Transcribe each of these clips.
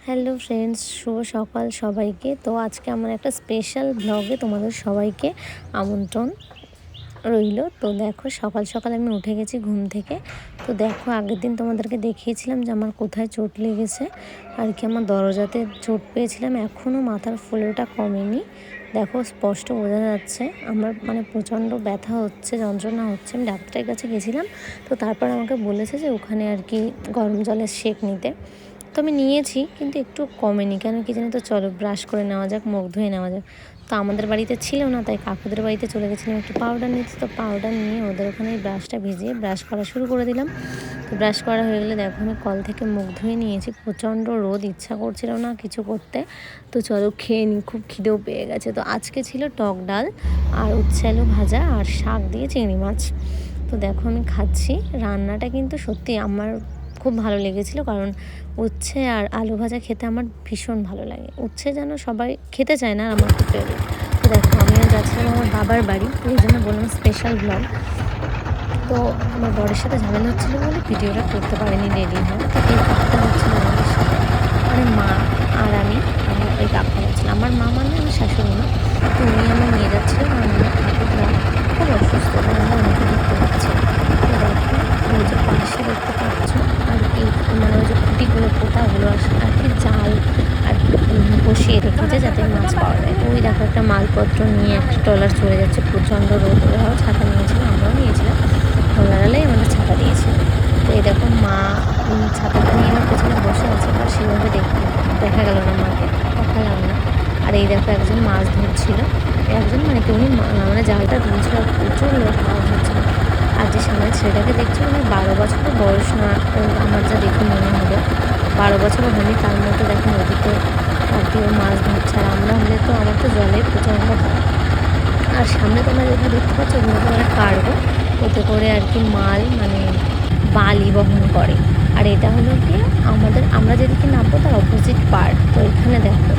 Hello friends, শুভ সকাল সবাইকে। তো আজকে আমার একটা স্পেশাল ব্লগে তোমাদের সবাইকে আমন্ত্রণ রইল। তো দেখো সকাল সকাল আমি উঠে গেছি ঘুম থেকে। তো দেখো আগের দিন তোমাদেরকে দেখিয়েছিলাম যে আমার কোথায় চোট লেগেছে আর কি, আমার দরজাতে চোট পেয়েছিলাম। এখনও মাথার ফুলোটা কমেনি। দেখো স্পষ্ট বোঝা যাচ্ছে আমার প্রচণ্ড ব্যথা হচ্ছে, যন্ত্রণা হচ্ছে। আমি ডাক্তারের কাছে গেছিলাম, তো তারপর আমাকে বলেছে যে ওখানে আর কি গরম জলের সেঁক নিতে। তো আমি নিয়েছি, কিন্তু একটু কমেনি। কেন কি জানি, তো চলো ব্রাশ করে নেওয়া যাক, মুখ ধুয়ে নেওয়া যাক। তো আমাদের বাড়িতে ছিল না, তাই কাকুদের বাড়িতে চলে গেছিলাম একটু পাউডার নিতে। তো পাউডার নিয়ে ওদের ওখানে ব্রাশটা ভিজিয়ে ব্রাশ করা শুরু করে দিলাম। তো ব্রাশ করা হয়ে গেলে দেখো আমি কল থেকে মুখ ধুয়ে নিয়েছি। প্রচণ্ড রোদ, ইচ্ছা করছিল না কিছু করতে। তো চলো খেয়ে নিই, খুব খিদেও পেয়ে গেছে। তো আজকে ছিল টক ডাল আর উচ্ছে আলু ভাজা আর শাক দিয়ে চিংড়ি মাছ। তো দেখো আমি খাচ্ছি। রান্নাটা কিন্তু সত্যি আমার খুব ভালো লেগেছিলো, কারণ উচ্ছে আর আলু ভাজা খেতে আমার ভীষণ ভালো লাগে। উচ্ছে যেন সবাই খেতে চায় না, আমার খুব ফেভারিট। তো দেখো আমিও যাচ্ছিলাম আমার বাবার বাড়ি, তো এই জন্য বললাম স্পেশাল ব্লগ। তো আমার বরের সাথে ঝামেলা হচ্ছিলো বলে ভিডিওটা করতে পারিনি রেডি হয়। তো এই কাকুটা হচ্ছিল আমাদের সাথে, মা আর আমরা এই কাকুটা হচ্ছিল আমার মা, আমার শাশুড়ি মা। তো উনি আমার নিয়ে যাচ্ছিলেন, আর আমার ঠাকুররা খুব অসুস্থ, তাই আমরা ওনাকে দেখতে পাচ্ছি। তো দেখো ওই যে পাশে দেখতে পাচ্ছ আর কি, ওই যে খুঁটিগুলো পোতাগুলো আর কি জাল আর কি বসিয়ে রেখেছে যাতে মাছ পাওয়া যায়। তো ওই দেখো একটা মালপত্র নিয়ে একটা ট্রলার চলে যাচ্ছে। প্রচণ্ড রোদ, ওরাও ছাতা নিয়েছিল, আমরাও নিয়েছিলাম। ট্রলারালেই আমাদের ছাতা দিয়েছিল। তো এই দেখো মা ছাতাটা নিয়ে আমার পেছনে বসে আছে, আর সেভাবে দেখা গেল না, মাকে দেখালাম না। আর এই দেখো একজন মাছ ধরছিল, একজন কি উনি জালটা তুলছিল, আর প্রচুর লোক মাছ ধরছিল। আর যে সামনে ছেলেটাকে দেখছি 12 বছরের বয়স না, আমার যা দেখে মনে হলো 12 বছরও হয়নি। তার মতো দেখো নদীতে আর কি ও মাছ ধরছে। আর আমরা হলে তো আমার তো জলে প্রচণ্ড ভয়। আর সামনে তোমরা যেটা দেখতে পাচ্ছ ওগুলো করে কার্গো, ওতে করে আর কি মাল বালি বহন করে। আর এটা হলো গিয়ে আমরা যেদিকে নামবো তার অপোজিট পার্ট। তো এখানে দেখো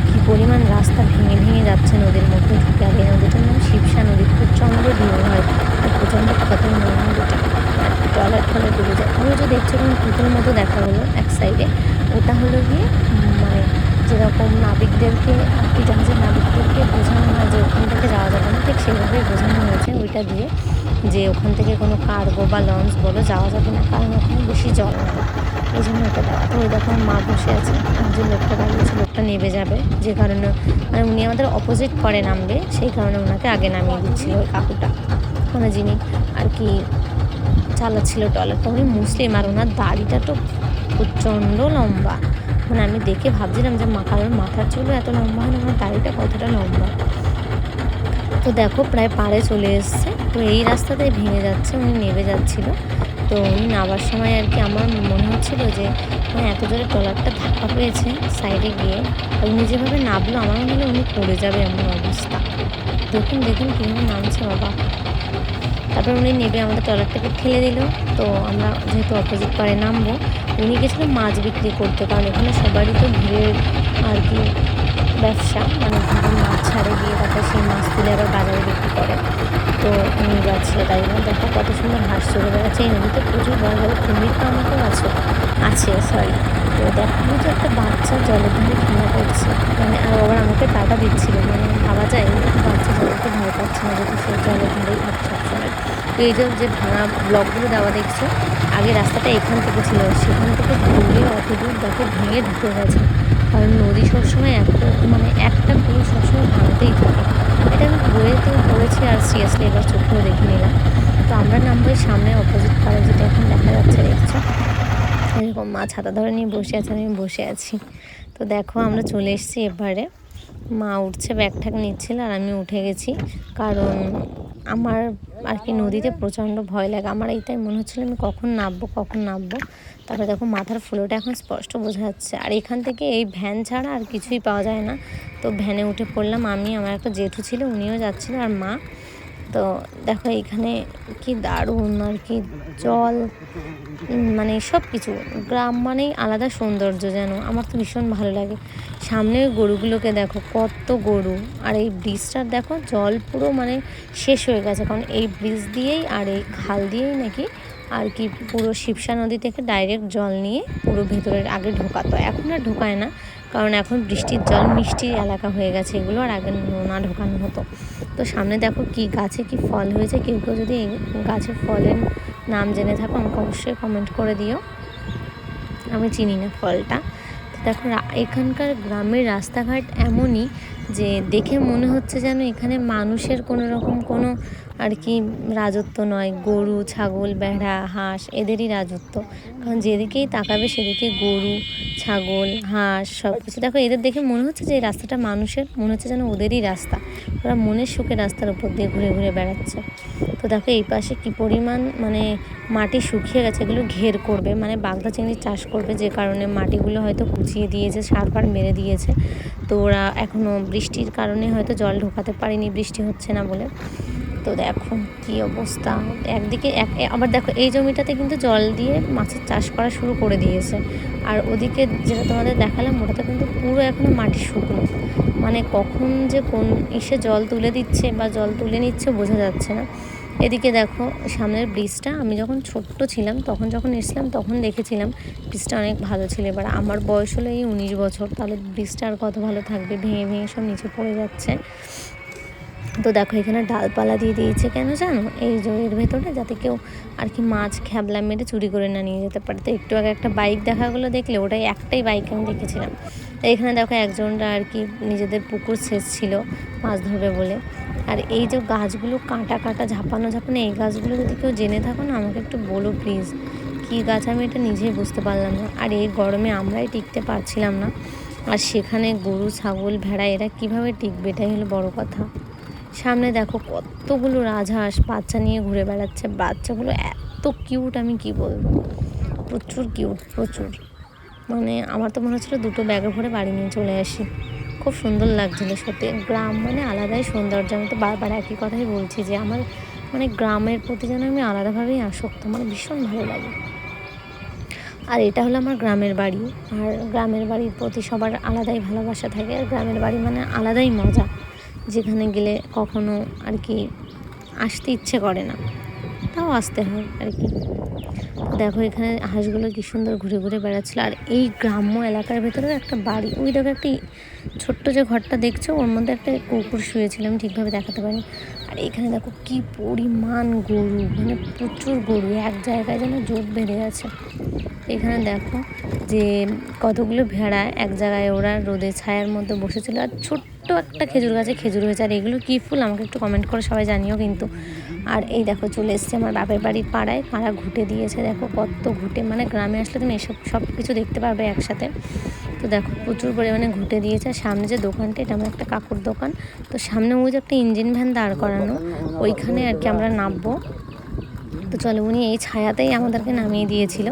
কী পরিমাণ রাস্তা ভেঙে ভেঙে যাচ্ছে নদীর মধ্যে ঢুকে। আর এই নদীটার নাম শিবসা নদী। প্রচণ্ড ঢেউ হয় আর প্রচণ্ড খতরনাক নদীটা। আর ট্রলার ডুবে যায়। ওই যে দেখছো কোনো পুতুল মতো দেখা হলো এক সাইডে, ওটা হলো গিয়ে যেরকম নাবিকদেরকে আর কি, জাহাজের নাবিকদেরকে বোঝানো হয় যে ওখান থেকে যাওয়া যাবে না, ঠিক সেভাবেই বোঝানো হয়েছে ওইটা দিয়ে, যে ওখান থেকে কোনো কার্গো বা লঞ্চ বলো যাওয়া যাবে না, কারণ ওখানে বেশি জল নেই, এই জন্য ওটা দেওয়া। তো ওই দেখো মা বসে আছে, আর যে লোকটা দাঁড়িয়েছে লোকটা নেমে যাবে, যে কারণে উনি আমাদের অপোজিট করে নামবে, সেই কারণে ওনাকে আগে নামিয়ে দিচ্ছিল ওই কাকুটা, যিনি আর কি চালাচ্ছিল ট্রলারটা। উনি মুসলিম, আর ওনার দাড়িটা তো প্রচণ্ড লম্বা। আমি দেখে ভাবছিলাম যে কারণ মাথার চুলও এত লম্বা হয় না, আমার দাড়িটা কতটা লম্বা। তো দেখো প্রায় পাড়ে চলে এসছে। তো এই রাস্তাটাই ভেঙে যাচ্ছে, উনি নেমে যাচ্ছিল। তো উনি নামার সময় আর কি আমার মনে হচ্ছিলো যে এত জোরে ট্রলারটা ধাক্কা পেয়েছে সাইডে গিয়ে, উনি যেভাবে নামলো আমার মনে হলো উনি পড়ে যাবে এমন অবস্থা। দেখুন কীভাবে নামছে বাবা। তারপর উনি নেমে আমাদের ট্রলারটাকে ঠেলে দিল। তো আমরা যেহেতু অপোজিট পাড়ে নামবো, উনি গেছিলো মাছ বিক্রি করতে, কারণ এখানে সবারই তো ভিড়ের আর কি ব্যবসা, ভিড়ের মাছ ছাড়ে গিয়ে তারপর সেই মাছ তুলে আবার বাজারে বিক্রি করে। তো উনি যাচ্ছিলো, তাই না দেখো কত সুন্দর হাঁস চলে বেড়াচ্ছে। এই নদীতে প্রচুর বড় বড় কুমির তো আমাকেও আছে সরি। তো দেখো যে একটা বাচ্চা জলের ধারে খেলা করছে, আর আবার আমাকে টাকা দিচ্ছিল। ভাবা যায় বাচ্চা জলকে ভয় পাচ্ছে না, যেহেতু সে জলের ধারেই থাকে সবসময়। তো এই যে ভাঙা ব্লকগুলো দেওয়া দেখছো, আগে রাস্তাটা এখান থেকে ছিল, সেখান থেকে ঘুরে অত দূর দেখো ভেঙে ঢুকে গেছে। কারণ নদী সবসময় একটা পুরো সবসময় ভাঙতেই থাকে। এটা আমি বইয়েতেও পড়েছি, আর সিরিয়াসলি এবার চোখেও দেখে নিলাম। তো আমরা নামবো সামনে অপোজিট পাড়ে, যেটা এখন দেখা যাচ্ছে দেখছো, এরকম মা ছাতা ধরে নিয়ে বসে আছে, আমি বসে আছি। তো দেখো আমরা চলে এসেছি এবারে। মা উঠছে, ব্যাগ ঠ্যাগ নিচ্ছিল, আর আমি উঠে গেছি, কারণ আমার আর কি নদীতে প্রচণ্ড ভয় লাগে। আমার এইটাই মনে হচ্ছিলো আমি কখন নামবো। তারপরে দেখো মাথার ফুলোটা এখন স্পষ্ট বোঝা যাচ্ছে। আর এখান থেকে এই ভ্যান ছাড়া আর কিছুই পাওয়া যায় না। তো ভ্যানে উঠে পড়লাম আমি, আমার একটা জেঠু ছিল, উনিও যাচ্ছিল, আর মা। তো দেখো এখানে কি দারুণ আর কি জল, সব কিছু, গ্রাম আলাদা সৌন্দর্য, যেন আমার তো ভীষণ ভালো লাগে। সামনে ওই গরুগুলোকে দেখো, কত গরু। আর এই ব্রিজটার দেখো জল পুরো শেষ হয়ে গেছে, কারণ এই ব্রিজ দিয়েই আর এই খাল দিয়েই নাকি আর কি পুরো শিবসা নদী থেকে ডাইরেক্ট জল নিয়ে পুরো ভেতরের আগে ঢোকাতো। এখন আর ঢোকায় না, কারণ এখন বৃষ্টির জল মিষ্টি এলাকা হয়ে গেছে এগুলো, আর আগে নোনা ঢোকানো হতো। তো সামনে দেখো কি গাছে কি ফল হয়েছে, কেউ কেউ যদি এই গাছের ফলের নাম জেনে থাকো আমাকে অবশ্যই কমেন্ট করে দিও, আমি চিনি না ফলটা। তো দেখো এখানকার গ্রামের রাস্তাঘাট এমনই যে দেখে মনে হচ্ছে যেন এখানে মানুষের কোনো রকম কোনো আর কি রাজত্ব নয়, গরু ছাগল ভেড়া হাঁস এদেরই রাজত্ব। কারণ যেদিকেই তাকাবে সেদিকে গরু ছাগল হাঁস সব কিছু। দেখো এদের দেখে মনে হচ্ছে যে এই রাস্তাটা মানুষের, মনে হচ্ছে যেন ওদেরই রাস্তা, ওরা মনের সুখে রাস্তার উপর দিয়ে ঘুরে ঘুরে বেড়াচ্ছে। তো দেখো এই পাশে কী পরিমাণ মানে মাটি শুকিয়ে গেছে, এগুলো ঘের করবে মানে বাগদা চিংড়ি চাষ করবে, যে কারণে মাটিগুলো হয়তো কুচিয়ে দিয়েছে, সার ফার মেরে দিয়েছে। তো ওরা এখনও বৃষ্টির কারণে হয়তো জল ঢোকাতে পারেনি, বৃষ্টি হচ্ছে না বলে। তো দেখো কী অবস্থা, একদিকে আবার দেখো এই জমিটাতে কিন্তু জল দিয়ে মাছের চাষ করা শুরু করে দিয়েছে, আর ওদিকে যেটা তোমাদের দেখালাম ওটাতে কিন্তু পুরো এখনও মাটি শুকনো, মানে কখন যে কোন এসে জল তুলে দিচ্ছে বা জল তুলে নিচ্ছে বোঝা যাচ্ছে না। এদিকে দেখো সামনের ব্রিজটা, আমি যখন ছোট্ট ছিলাম তখন যখন এসেছিলাম তখন দেখেছিলাম ব্রিজটা অনেক ভালো ছিল। এবার আমার বয়স হলো এই 19 বছর, তাহলে ব্রিজটা আর কত ভালো থাকবে, ভেঙে ভেঙে সব নিচে পড়ে যাচ্ছে। তো দেখো এখানে ডালপালা দিয়ে দিয়েছে কেন জানো, এই এর ভেতরে যাতে কেউ আর কি মাছ খ্যাবলা মেরে চুরি করে না নিয়ে যেতে পারে। তো একটু আগে একটা বাইক দেখাগুলো দেখলে, ওটাই একটাই বাইক আমি দেখেছিলাম। এখানে দেখো একজনরা আর কি নিজেদের পুকুর সেচ ছিল মাছ ধরবে বলে। আর এই যে গাছগুলো কাঁটা কাঁটা ঝাপানো ঝাপানো, এই গাছগুলো যদি কেউ জেনে থাকো না আমাকে একটু বলো প্লিজ, কী গাছ আমি এটা নিজেই বুঝতে পারলাম না। আর এই গরমে আমরাই টিকতে পারছিলাম না, আর সেখানে গরু ছাগল ভেড়া এরা কীভাবে টিকবে, এটাই হলো বড় কথা। সামনে দেখো কতগুলো রাজহাঁস বাচ্চা নিয়ে ঘুরে বেড়াচ্ছে, বাচ্চাগুলো এত কিউট আমি কি বলবো, প্রচুর কিউট প্রচুর, মানে আমার তো মনে হচ্ছিলো দুটো ব্যাগে ভরে বাড়ি নিয়ে চলে আসি, খুব সুন্দর লাগছিলো সত্যি। গ্রাম মানে আলাদাই সৌন্দর্য, আমি তো বারবার একই কথাই বলছি যে আমার মানে গ্রামের প্রতি যেন আমি আলাদাভাবেই আসক্ত, আমার ভীষণ ভালো লাগে। আর এটা হলো আমার গ্রামের বাড়ি, আর গ্রামের বাড়ির প্রতি সবার আলাদাই ভালোবাসা থাকে, আর গ্রামের বাড়ি মানে আলাদাই মজা, যেখানে গেলে কখনো আর কি আসতে ইচ্ছে করে না, তাও আসতে হয় আর কি। দেখো এখানে হাঁসগুলো কী সুন্দর ঘুরে ঘুরে বেড়াচ্ছিলো। আর এই গ্রাম্য এলাকার ভেতরেও একটা বাড়ি, ওই দেখো একটি ছোট্ট যে ঘরটা দেখছো ওর মধ্যে একটা কুকুর শুয়েছিল, আমি ঠিকভাবে দেখাতে পারিনি। আর এখানে দেখো কি পরিমাণ গরু, মানে প্রচুর গরু এক জায়গায় যেন জোট বেঁধে আছে। এখানে দেখো যে কতগুলো ভেড়া এক জায়গায় ওরা রোদে ছায়ার মধ্যে বসেছিল, আর ছোট্ট একটা খেজুর গাছে খেজুর হয়েছে। আর এগুলো কী ফুল আমাকে একটু কমেন্ট করে সবাই জানিও কিন্তু। আর এই দেখো চলে এসছে আমার বাপের বাড়ির পাড়ায়, পাড়া ঘুঁটে দিয়েছে, দেখো কত ঘুঁটে, মানে গ্রামে আসলে তুমি এসব সব কিছু দেখতে পারবে একসাথে। তো দেখো প্রচুর পরিমাণে ঘুঁটে দিয়েছে। আর সামনে যে দোকানটা, এটা আমার একটা কাকুর দোকান, তো সামনে ওই যে একটা ইঞ্জিন ভ্যান দাঁড় করানো, ওইখানে আর কি আমরা নামবো। তো চলো, উনি এই ছায়াতেই আমাদেরকে নামিয়ে দিয়েছিল,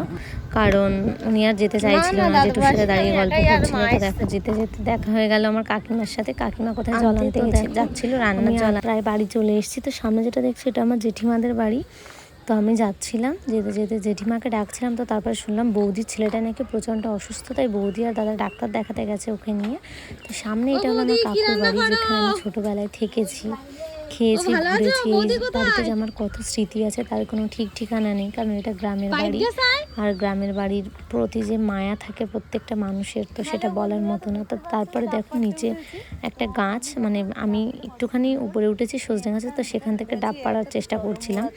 কারণ উনি আর যেতে চাইছিল না, জেঠুর সাথে দাঁড়িয়ে গল্প করছিল। তো দেখো যেতে যেতে দেখা হয়ে গেল আমার কাকিমার সাথে, কাকিমা কোথায় জল আনতে যাচ্ছিলো, রান্নার জল, প্রায় বাড়ি চলে এসেছি। তো সামনে যেটা দেখছি এটা আমার জেঠিমাদের বাড়ি। তো আমি যাচ্ছিলাম, যেতে যেতে জেঠিমাকে ডাকছিলাম, তো তারপরে শুনলাম বৌদির ছেলেটা নাকি প্রচণ্ড অসুস্থ, তাই বৌদি আর দাদা ডাক্তার দেখাতে গেছে ওকে নিয়ে। তো সামনে এটা হলো আমার কাকুর বাড়ি, যেখানে আমি ছোটোবেলায় থেকেছি, খেয়েছি, ঘুরেছি। বাড়িতে যে আমার কত স্মৃতি আছে তার কোনো ঠিক ঠিকানা নেই, কারণ এটা গ্রামের বাড়ি, আর গ্রামের বাড়ির প্রতি যে মায়া থাকে প্রত্যেকটা মানুষের, তো সেটা বলার মতো না। তো তারপরে দেখো নিচে একটা গাছ, মানে আমি একটুখানি উপরে উঠেছি সজনে গাছে, তো সেখান থেকে ডাব পাড়ার চেষ্টা করছিলাম।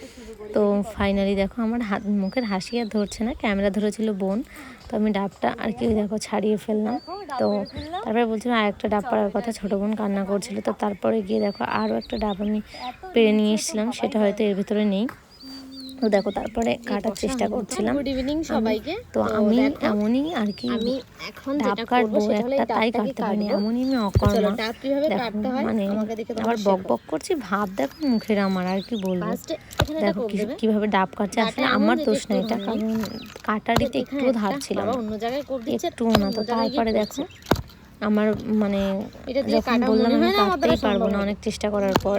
তো ফাইনালি দেখো আমার মুখের হাসি আর ধরছে না, ক্যামেরা ধরেছিল বোন, তো আমি ডাবটা আর কি দেখো ছাড়িয়ে ফেললাম। তো তারপরে বলছিলাম আর একটা ডাব পাড়ার কথা, ছোটো বোন কান্না করছিল। তো তারপরে গিয়ে দেখো আরও একটা ডাব আমি পেরে নিয়ে এসেছিলাম, সেটা হয়তো এর ভিতরে নেই। তো দেখো তারপরে কাটার চেষ্টা করছিলাম। গুড ইভিনিং সবাইকে। তো আমি এমনই আর কি আমি এখন ডাব কাটবো একটা, তাই কাটতে পারিনি, এমনই আমি অকর্মা। দেখো মানে আবার বক বক করছি, ভাব দেখো মুখের আমার, আর কি বলবো। দেখো কিভাবে ডাব কাটছে, আসলে আমার দোষ না এটা, কারণ কাটারিতে একটুও ধার ছিল না, একটুও না। তো তারপরে দেখো আমার মানে যখন বললাম আমি কাটতেই পারবো না অনেক চেষ্টা করার পর,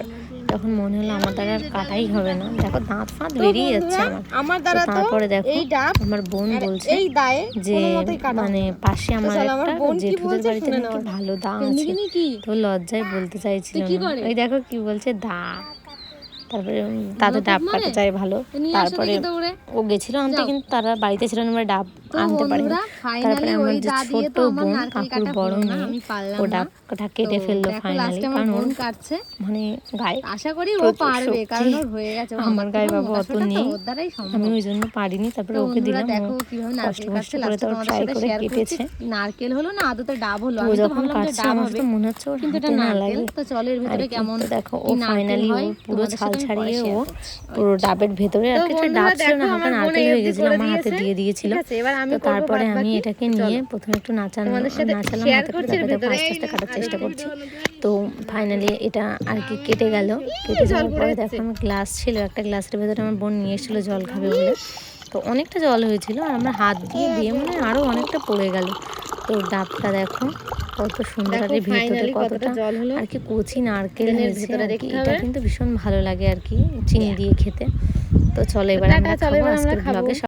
তখন মনে হলো আমার দ্বারা আর কাটাই হবে না। দেখো দাঁত ফাঁত বেরিয়ে যাচ্ছে আমার। তো তারপরে দেখো আমার বোন বলছে যে মানে পাশে আমার একটা জেঠুদের বাড়িতে নাকি ভালো দা আছে, তো লজ্জায় বলতে চাইছিল না। ওই দেখো কি বলছে দা, তারপরে তাদের ডাব কাটা যায় ভালো। তারপরে ও গেছিলো আনতে, কিন্তু তারা বাড়িতে ছিল না, আমরা ডাব আনতে পারিনি। তারপরে আমার যে ছোট বোন, কাকুর বড় মেয়ে, ও ডাবটা কেটে ফেললো ফাইনালি, কারণ ওর মানে গায়ে আশা করি ও পারবে, কারণ ওর হয়ে গেছে। আমার গায়ে বাবা অত নেই, আমি ওই জন্য পারিনি। তারপরে ওকে দিলাম, কষ্ট করে তো ট্রাই করে কেটেছে। নারকেল হলো না আদতে ডাব হলো, ও যখন কাটছে আমার তো মনে হচ্ছে ওর হাতে না লাগে। তো চলো এর ভিতরে কেমন দেখো ও ফাইনালি ও পুরো ছাল ছাড়িয়ে ও পুরো ডাবের ভেতরে আর কিছু ডাব ছিল না, হালকা নারকেল হয়ে গেছিল, আমার হাতে দিয়ে দিয়েছিল। তো তারপরে আমি এটাকে নিয়ে প্রথমে একটু নাচালাম, হাতে আস্তে আস্তে কাটার চেষ্টা করছি। তো ফাইনালি এটা আর কি কেটে গেল। কেটে যাওয়ার পরে দেখো আমার গ্লাস ছিল, একটা গ্লাসের ভেতরে আমার বোন নিয়ে এসেছিলো জল খাবে বলে। তো অনেকটা জল হয়েছিল, আর আমার হাত দিয়ে দিয়ে মানে আরও অনেকটা পড়ে গেল। তো ডাবটা দেখো কত সুন্দর, আর ভেতরে কতটা আর কি কচি নারকেল হয়েছে আর কি। এটা কিন্তু ভীষণ ভালো লাগে আর কি চিনি দিয়ে খেতে। তো চলো এবার আমরা খাবো আজকের ব্লগে।